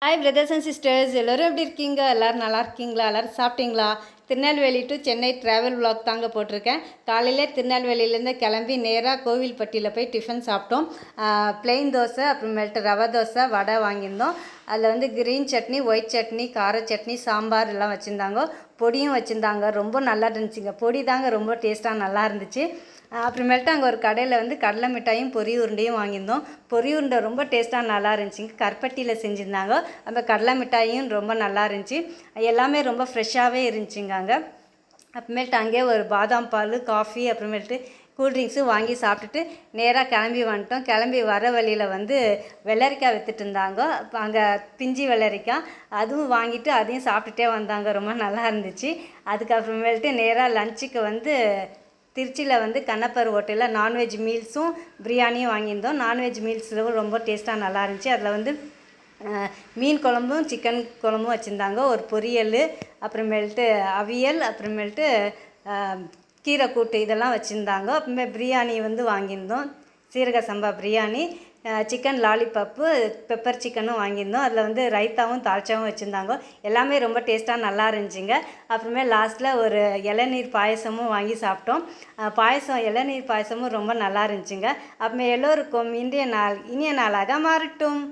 Hi brothers and sisters, எல்லோரும் எப்படி இருக்கீங்க? எல்லோரும் நல்லா இருக்கீங்களா? எல்லோரும் சாப்பிட்டீங்களா? Tirunelveli to Chennai travel vlog தாங்க போட்டிருக்கேன். காலையில் திருநெல்வேலியிலேருந்து கிளம்பி நேராக கோவில்பட்டியில் போய் டிஃபன் சாப்பிட்டோம். ப்ளெயின் தோசை, அப்புறமேல்ட்டு ரவை தோசை, வடை வாங்கியிருந்தோம். அதில் வந்து க்ரீன் சட்னி, ஒயிட் சட்னி, கார சட்னி, சாம்பார் எல்லாம் வச்சுருந்தாங்க. பொடியும் வச்சுருந்தாங்க. ரொம்ப நல்லா இருந்துச்சுங்க. பொடி தாங்க ரொம்ப டேஸ்ட்டாக நல்லா இருந்துச்சு. அப்புறமேல்ட்டு அங்கே ஒரு கடையில் வந்து கடலை மிட்டாயும் பொரி உருண்டையும் வாங்கியிருந்தோம். பொரி உருண்டை ரொம்ப டேஸ்ட்டாக நல்லா இருந்துச்சுங்க. கருப்பட்டியில் செஞ்சுருந்தாங்க. அந்த கடலை மிட்டாயும் ரொம்ப நல்லா இருந்துச்சு. எல்லாமே ரொம்ப ஃப்ரெஷ்ஷாகவே இருந்துச்சுங்க அங்கே. அப்புறமேல்ட்டு அங்கேயே ஒரு பாதாம் பால், காஃபி, அப்புறமேல்ட்டு கூல்ட்ரிங்க்ஸு வாங்கி சாப்பிட்டுட்டு நேராக கிளம்பி வந்துட்டோம். கிளம்பி வர வழியில் வந்து வெள்ளரிக்காய் விற்றுட்டு இருந்தாங்க. அங்கே பிஞ்சி வெள்ளரிக்காய் அதுவும் வாங்கிட்டு அதையும் சாப்பிட்டுட்டே வந்தாங்க. ரொம்ப நல்லா இருந்துச்சு. அதுக்கப்புறமேல்ட்டு நேராக லஞ்சுக்கு வந்து திருச்சியில் வந்து கண்ணப்பர் ஹோட்டலில் நான்வெஜ் மீல்ஸும் பிரியாணியும் வாங்கியிருந்தோம். நான்வெஜ் மீல்ஸில் ரொம்ப டேஸ்ட்டாக நல்லா இருந்துச்சு. அதில் வந்து மீன் குழம்பும் சிக்கன் குழம்பும் வச்சுருந்தாங்க. ஒரு பொரியல், அப்புறமேல்ட்டு அவியல், அப்புறமேல்ட்டு கீரை கூட்டு இதெல்லாம் வச்சுருந்தாங்க. அப்புறமே பிரியாணி வந்து வாங்கியிருந்தோம். சீரக சம்பா பிரியாணி, சிக்கன் லாலிபப்பு, பெப்பர் சிக்கனும் வாங்கியிருந்தோம். அதில் வந்து ரைத்தாவும் தால்ச்சாவும் வச்சுருந்தாங்க. எல்லாமே ரொம்ப டேஸ்ட்டாக நல்லா இருந்துச்சுங்க. அப்புறமே லாஸ்ட்டில் ஒரு இளநீர் பாயசமும் வாங்கி சாப்பிட்டோம். இளநீர் பாயசமும் ரொம்ப நல்லா இருந்துச்சுங்க. அப்புறமே எல்லோருக்கும் இனிய நாளாக மாறட்டும்.